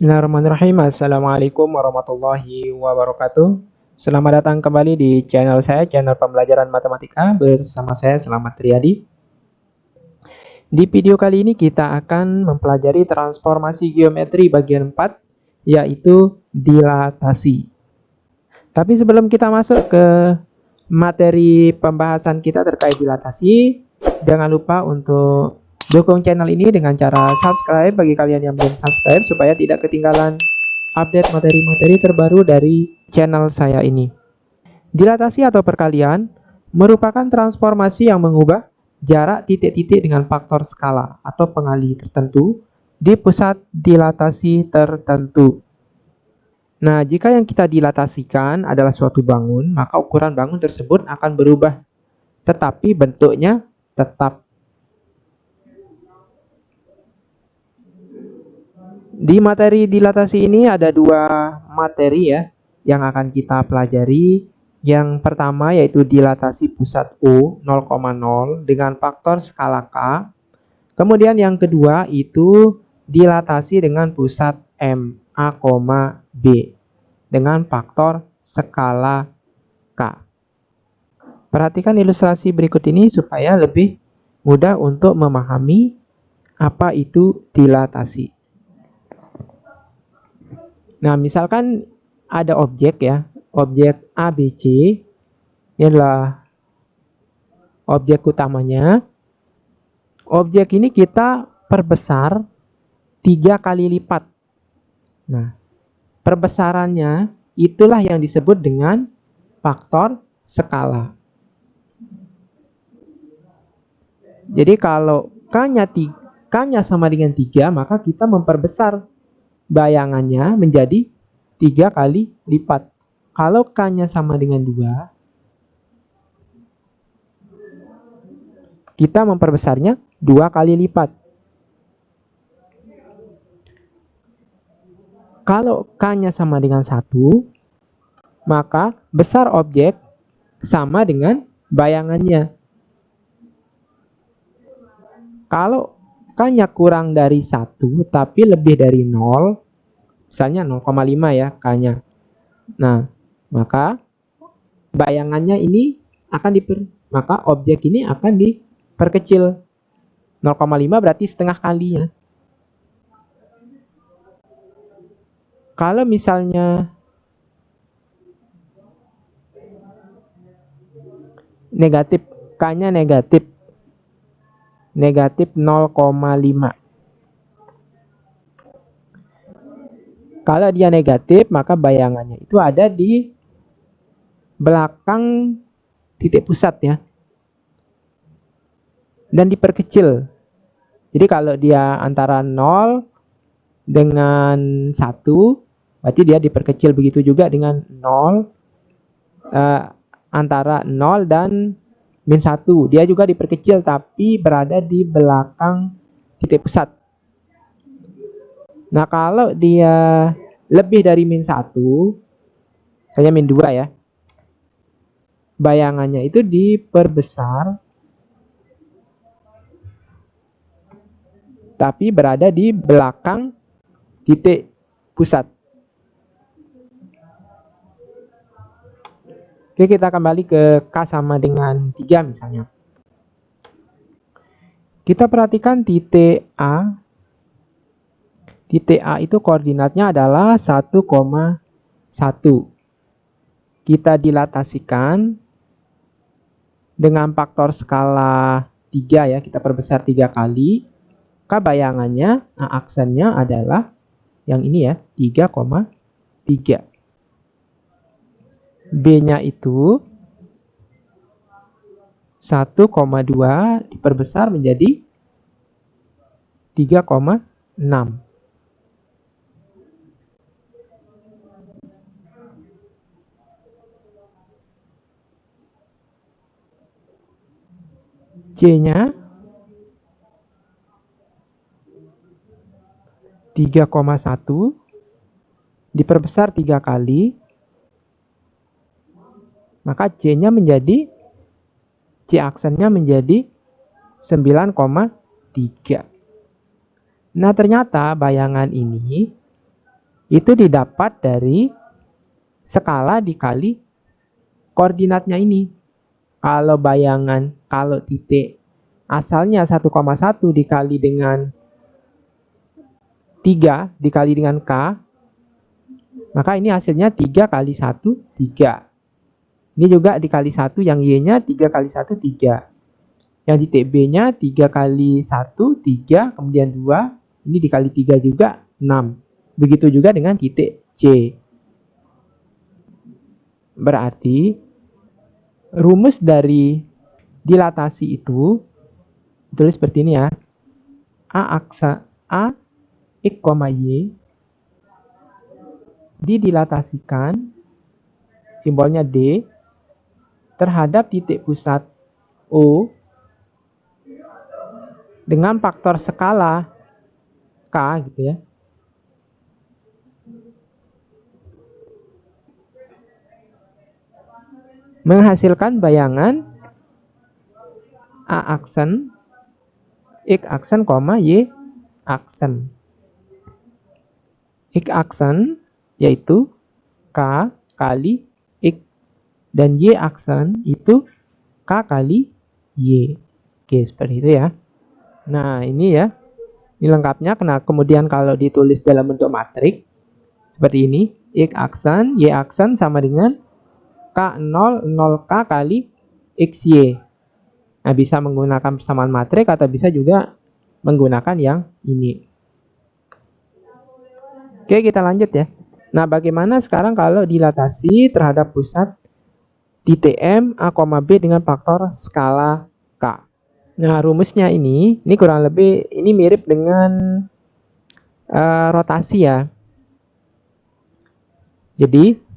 Bismillahirrahmanirrahim. Assalamualaikum warahmatullahi wabarakatuh. Selamat datang kembali di channel saya, channel pembelajaran matematika bersama saya Selamat Riyadi. Di video kali ini kita akan mempelajari transformasi geometri bagian 4, yaitu dilatasi. Tapi sebelum kita masuk ke materi pembahasan kita terkait dilatasi, jangan lupa untuk dukung channel ini dengan cara subscribe bagi kalian yang belum subscribe supaya tidak ketinggalan update materi-materi terbaru dari channel saya ini. Dilatasi atau perkalian merupakan transformasi yang mengubah jarak titik-titik dengan faktor skala atau pengali tertentu di pusat dilatasi tertentu. Nah, jika yang kita dilatasikan adalah suatu bangun, maka ukuran bangun tersebut akan berubah, tetapi bentuknya tetap. Di materi dilatasi ini ada dua materi ya yang akan kita pelajari. Yang pertama yaitu dilatasi pusat O 0,0 dengan faktor skala K. Kemudian yang kedua itu dilatasi dengan pusat M A, B dengan faktor skala K. Perhatikan ilustrasi berikut ini supaya lebih mudah untuk memahami apa itu dilatasi. Nah, misalkan ada objek ya, objek ABC, ini adalah objek utamanya. Objek ini kita perbesar 3 kali lipat. Nah, perbesarannya itulah yang disebut dengan faktor skala. Jadi kalau K-nya sama dengan 3, maka kita memperbesar bayangannya menjadi 3 kali lipat. Kalau K-nya sama dengan 2, kita memperbesarnya 2 kali lipat. Kalau K-nya sama dengan 1, maka besar objek sama dengan bayangannya. Kalau K-nya kurang dari 1 tapi lebih dari 0, misalnya 0,5 ya K-nya. Nah, maka bayangannya ini akan maka objek ini akan diperkecil. 0,5 berarti setengah kalinya. Kalau misalnya negatif, K-nya negatif 0,5. Kalau dia negatif, maka bayangannya itu ada di belakang titik pusat ya. Dan diperkecil. Jadi kalau dia antara 0 dengan 1, berarti dia diperkecil. Begitu juga dengan 0, antara 0 dan min 1. Dia juga diperkecil tapi berada di belakang titik pusat. Nah, kalau dia lebih dari min 1, misalnya min 2 ya, bayangannya itu diperbesar tapi berada di belakang titik pusat. Oke, kita kembali ke K sama dengan 3 misalnya. Kita perhatikan titik A. Titik A itu koordinatnya adalah 1,1. Kita dilatasikan dengan faktor skala 3 ya, kita perbesar 3 kali. K bayangannya, aksennya adalah yang ini ya, 3,3. B-nya itu 1,2 diperbesar menjadi 3,6. C-nya 3,1 diperbesar 3 kali, maka C-nya menjadi, C aksennya menjadi 9,3. Nah, ternyata bayangan ini itu didapat dari skala dikali koordinatnya ini. Kalau titik asalnya 1,1 dikali dengan 3 dikali dengan K, maka ini hasilnya 3 kali 1, 3. Ini juga dikali 1, yang Y-nya 3 kali 1, 3. Yang titik B-nya 3 kali 1, 3, kemudian 2. Ini dikali 3 juga, 6. Begitu juga dengan titik C. Berarti rumus dari dilatasi itu ditulis seperti ini ya. A X, Y didilatasikan, simbolnya D, terhadap titik pusat O dengan faktor skala K gitu ya. Menghasilkan bayangan A aksen, X aksen, Y aksen. X aksen yaitu K kali X, dan Y aksen itu K kali Y. Oke, seperti itu ya. Nah, ini ya. Ini lengkapnya. Kemudian kalau ditulis dalam bentuk matrik seperti ini, X aksen, Y aksen sama dengan K0, 0K kali XY. Nah, bisa menggunakan persamaan matrik atau bisa juga menggunakan yang ini. Oke, kita lanjut ya. Nah, bagaimana sekarang kalau dilatasi terhadap pusat titik M, A, B dengan faktor skala K. Nah, rumusnya ini kurang lebih ini mirip dengan rotasi ya. Jadi,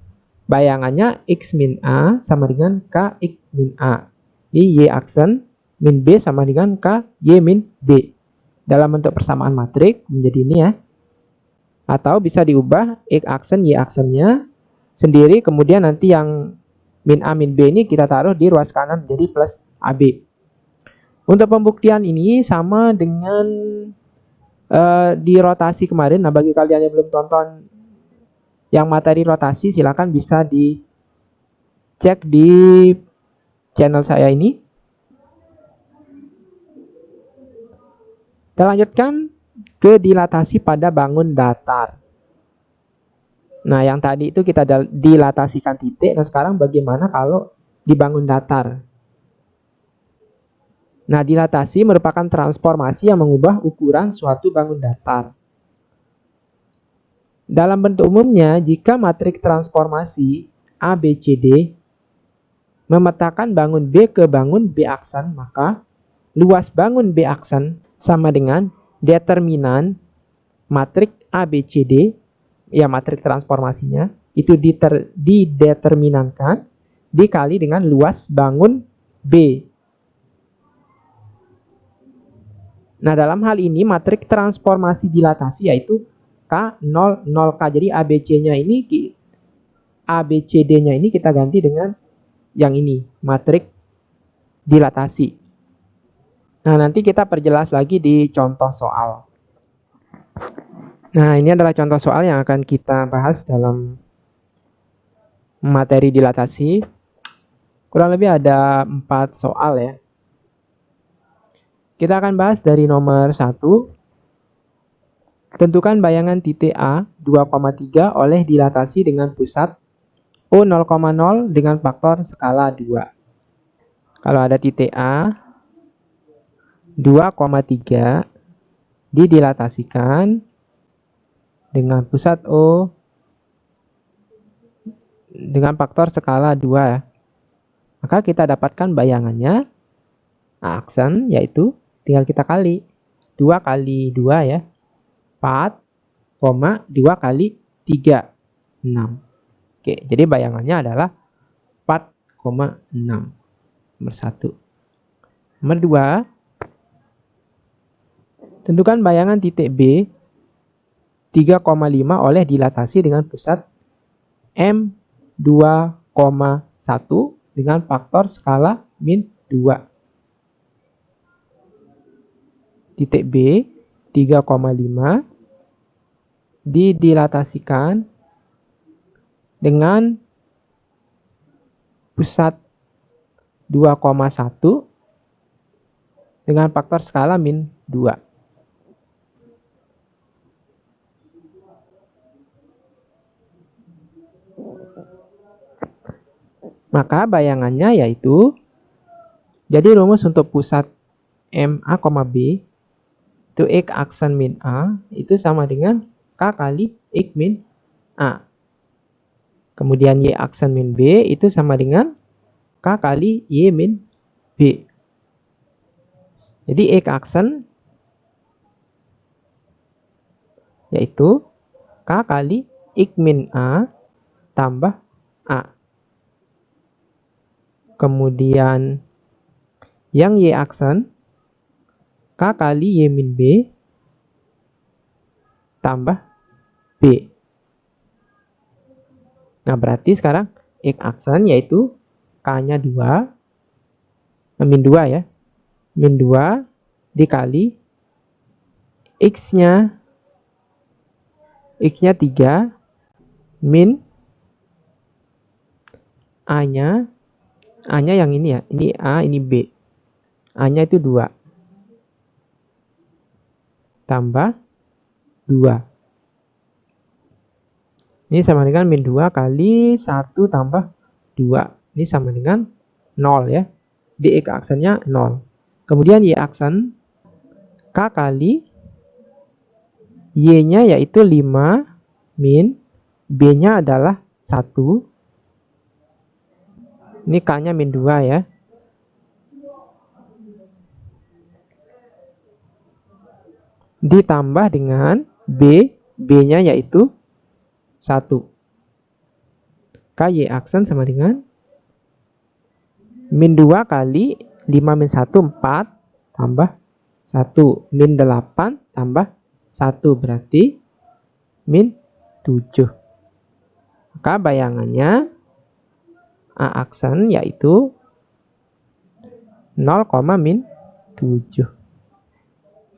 bayangannya X min A sama dengan K X min A. Ini Y aksen min B sama dengan K Y min B. Dalam bentuk persamaan matrik menjadi ini ya. Atau bisa diubah X aksen Y aksennya sendiri, kemudian nanti yang min A min B ini kita taruh di ruas kanan menjadi plus AB. Untuk pembuktian ini sama dengan di rotasi kemarin. Nah, bagi kalian yang belum tonton yang materi rotasi, silakan bisa dicek di channel saya ini. Kita lanjutkan ke dilatasi pada bangun datar. Nah, yang tadi itu kita dilatasikan titik. Nah, sekarang bagaimana kalau dibangun datar? Nah, dilatasi merupakan transformasi yang mengubah ukuran suatu bangun datar. Dalam bentuk umumnya, jika matrik transformasi A, B, C, D memetakan bangun B ke bangun B aksen, maka luas bangun B aksen sama dengan determinan matrik A, B, C, D, ya matrik transformasinya, itu dideterminankan dikali dengan luas bangun B. Nah, dalam hal ini matrik transformasi dilatasi yaitu K0, 0K. Jadi ABC-nya ini, ABCD-nya ini kita ganti dengan yang ini, matrik dilatasi. Nah, nanti kita perjelas lagi di contoh soal. Nah, ini adalah contoh soal yang akan kita bahas dalam materi dilatasi. Kurang lebih ada 4 soal ya. Kita akan bahas dari nomor 1. Tentukan bayangan titik A 2,3 oleh dilatasi dengan pusat O 0,0 dengan faktor skala 2. Kalau ada titik A 2,3 didilatasikan dengan pusat O dengan faktor skala 2 ya. Maka kita dapatkan bayangannya A aksen, yaitu tinggal kita kali 2 kali 2 ya, 4, 2 kali 3, 6. Oke, jadi bayangannya adalah 4,6. Nomor 1. Nomor 2, tentukan bayangan titik B 3,5 oleh dilatasi dengan pusat M 2,1 dengan faktor skala min 2. Titik B 3,5 didilatasikan dengan pusat 2,1 dengan faktor skala min 2. Maka bayangannya yaitu, jadi rumus untuk pusat MA, B itu X aksen min A itu sama dengan K kali X min A. Kemudian Y aksen min B itu sama dengan K kali Y min B. Jadi X aksen yaitu K kali X min A tambah A. Kemudian yang Y aksen K kali Y min B tambah B. Nah, berarti sekarang X aksen yaitu K-nya 2, min 2 ya. Min 2 dikali X-nya 3 min A-nya yang ini ya. Ini A, ini B. A-nya itu 2. Tambah 2. Ini sama dengan min 2 kali 1 tambah 2. Ini sama dengan 0 ya. Di X aksennya 0. Kemudian Y aksen K kali Y-nya yaitu 5 min B-nya adalah 1. Ini K-nya min 2 ya. Ditambah dengan B, B-nya yaitu 1. KY aksen sama dengan min 2 kali 5 min 1, 4 tambah 1. Min 8 tambah 1 berarti min 7. Maka bayangannya A aksen yaitu 0, min 7.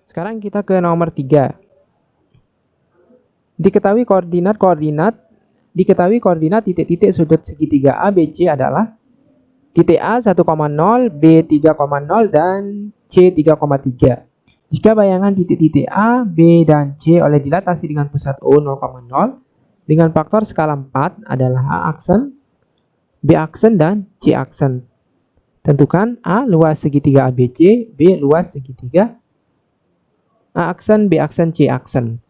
Sekarang kita ke nomor 3. Diketahui koordinat titik-titik sudut segitiga ABC adalah titik A 1,0, B 3,0, dan C 3,3. Jika bayangan titik-titik A, B, dan C oleh dilatasi dengan pusat O 0,0 dengan faktor skala 4 adalah A aksen, B aksen, dan C aksen. Tentukan A luas segitiga ABC, B luas segitiga A aksen, B aksen, C aksen.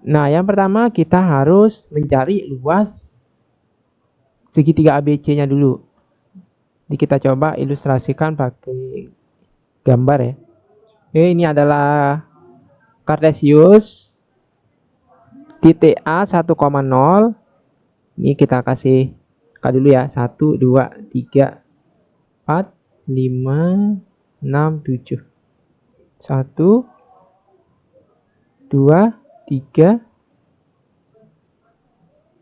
Nah, yang pertama kita harus mencari luas segitiga ABC-nya dulu. Jadi kita coba ilustrasikan pakai gambar ya. Oke, ini adalah Cartesius titik A 1,0. Ini kita kasih angka dulu ya. 1, 2, 3, 4, 5, 6, 7. 1, 2, 3,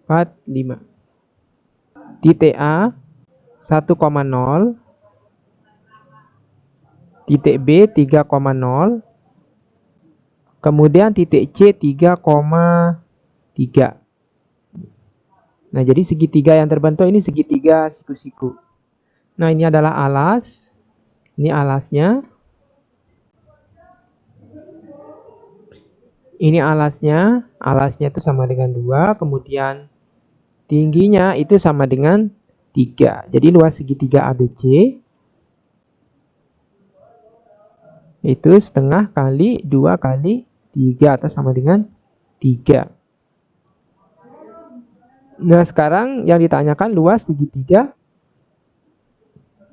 4, 5. Titik A 1,0, titik B 3,0, kemudian titik C 3,3. Nah, jadi segitiga yang terbentuk ini segitiga siku-siku. Nah, ini adalah alas. Ini alasnya. Ini alasnya. Alasnya itu sama dengan 2. Kemudian tingginya itu sama dengan 3. Jadi luas segitiga ABC itu setengah kali 2 kali 3 atau sama dengan 3. Nah, sekarang yang ditanyakan luas segitiga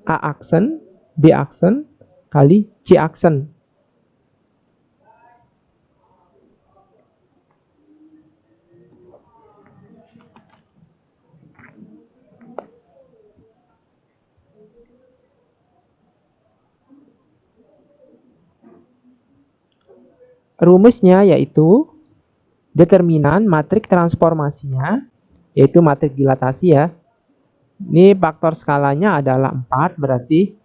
A aksen, B aksen, kali C aksen. Rumusnya yaitu determinan matrik transformasinya, yaitu matrik dilatasi ya. Ini faktor skalanya adalah 4, berarti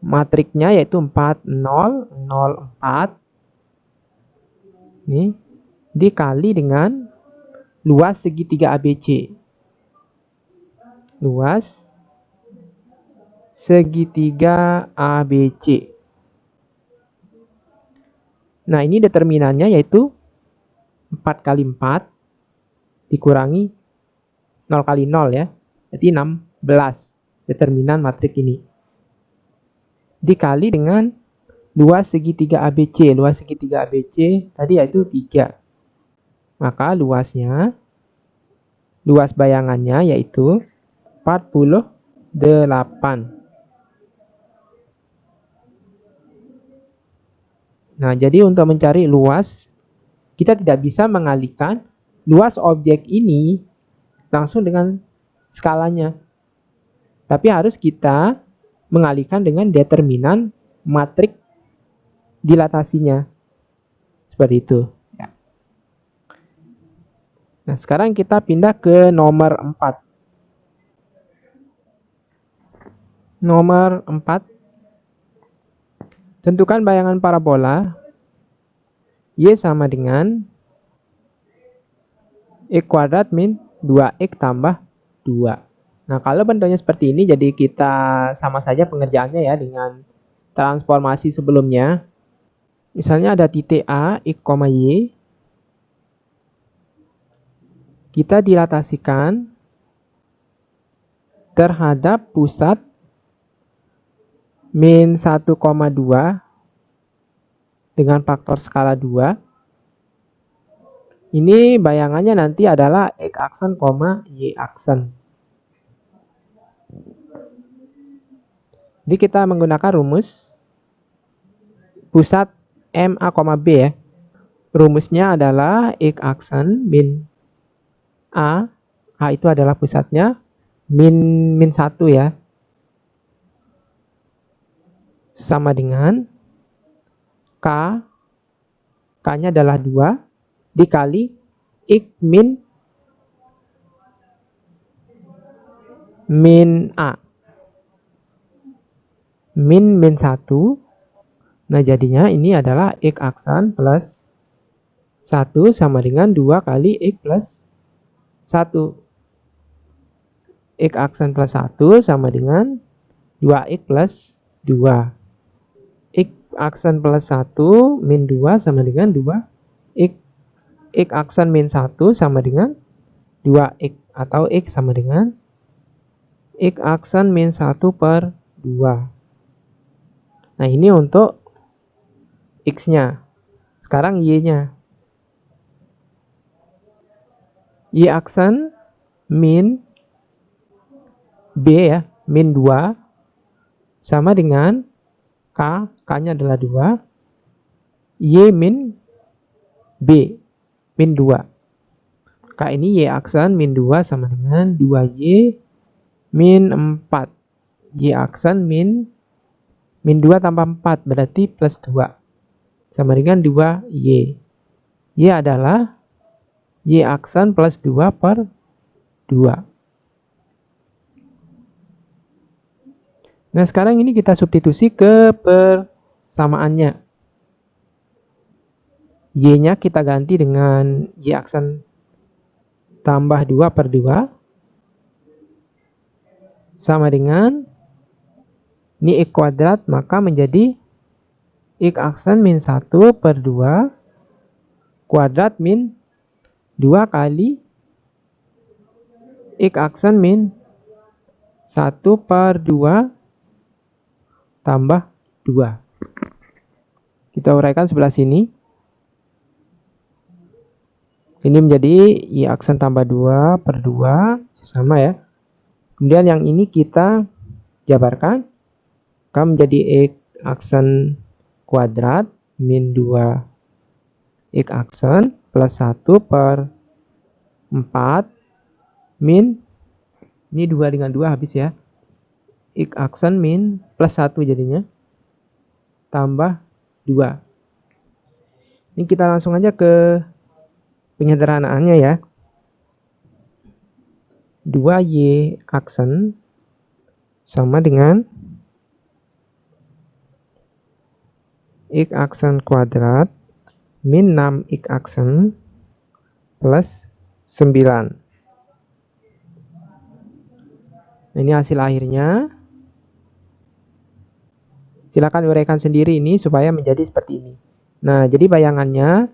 matriknya yaitu 4, 0, 0, 4. Ini dikali dengan luas segitiga ABC. Luas segitiga ABC. Nah, ini determinannya yaitu 4 kali 4 dikurangi 0 kali 0 ya. Jadi 16 determinan matrik ini. Dikali dengan luas segitiga ABC. Luas segitiga ABC tadi yaitu 3. Maka luas bayangannya yaitu 48. Nah, jadi untuk mencari luas, kita tidak bisa mengalihkan luas objek ini langsung dengan skalanya. Tapi harus kita mengalihkan dengan determinan matrik dilatasinya. Seperti itu. Ya. Nah, sekarang kita pindah ke nomor 4. Nomor 4. Tentukan bayangan parabola Y sama dengan X kuadrat min 2X tambah 2. Nah, kalau bentuknya seperti ini, jadi kita sama saja pengerjaannya ya dengan transformasi sebelumnya. Misalnya ada titik A, X, Y. Kita dilatasikan terhadap pusat min 1,2 dengan faktor skala 2. Ini bayangannya nanti adalah X aksen, Y aksen. Jadi kita menggunakan rumus pusat MA, B ya. Rumusnya adalah X aksen min A itu adalah pusatnya, min 1 ya. Sama dengan K-nya adalah 2 dikali X min A. Min 1. Nah, jadinya ini adalah X aksen plus 1 sama dengan 2 kali X plus 1. X aksen plus 1 sama dengan 2X plus 2. X aksen plus 1 min 2 sama dengan 2. X aksen min 1 sama dengan 2X. Atau X sama dengan X aksen min 1 per 2. Nah, ini untuk X-nya. Sekarang Y-nya. Y aksen min B ya, min 2 sama dengan K-nya adalah 2, Y min B, min 2. K ini Y aksen min 2 sama dengan 2Y min 4. Y aksen min 2 tambah 4, berarti plus 2. Sama dengan 2Y. Y adalah Y aksen plus 2 per 2. Nah, sekarang ini kita substitusi ke persamaannya. Y-nya kita ganti dengan Y aksen tambah 2 per 2. Sama dengan, ini X kuadrat, maka menjadi X aksen min 1 per 2 kuadrat min 2 kali X aksen min 1 per 2 tambah 2. Kita uraikan sebelah sini. Ini menjadi Y aksen tambah 2 per 2. Sama ya. Kemudian yang ini kita jabarkan. Maka menjadi X aksen kuadrat min 2 X aksen plus 1 per 4 min. Ini 2 dengan 2 habis ya. X aksen min plus 1 jadinya. Tambah 2. Ini kita langsung aja ke penyederhanaannya ya. 2Y aksen sama dengan X aksen kuadrat min 6X aksen plus 9. Ini hasil akhirnya. Silakan uraikan sendiri ini supaya menjadi seperti ini. Nah, jadi bayangannya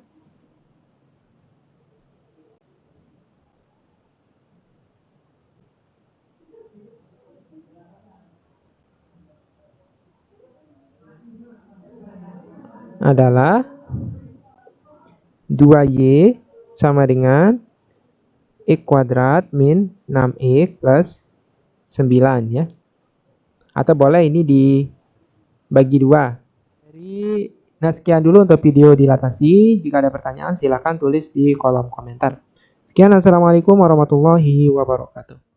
adalah 2Y sama dengan X kuadrat min 6X plus 9 ya. Atau boleh ini dibagi 2. Nah, sekian dulu untuk video dilatasi. Jika ada pertanyaan silahkan tulis di kolom komentar. Sekian, assalamualaikum warahmatullahi wabarakatuh.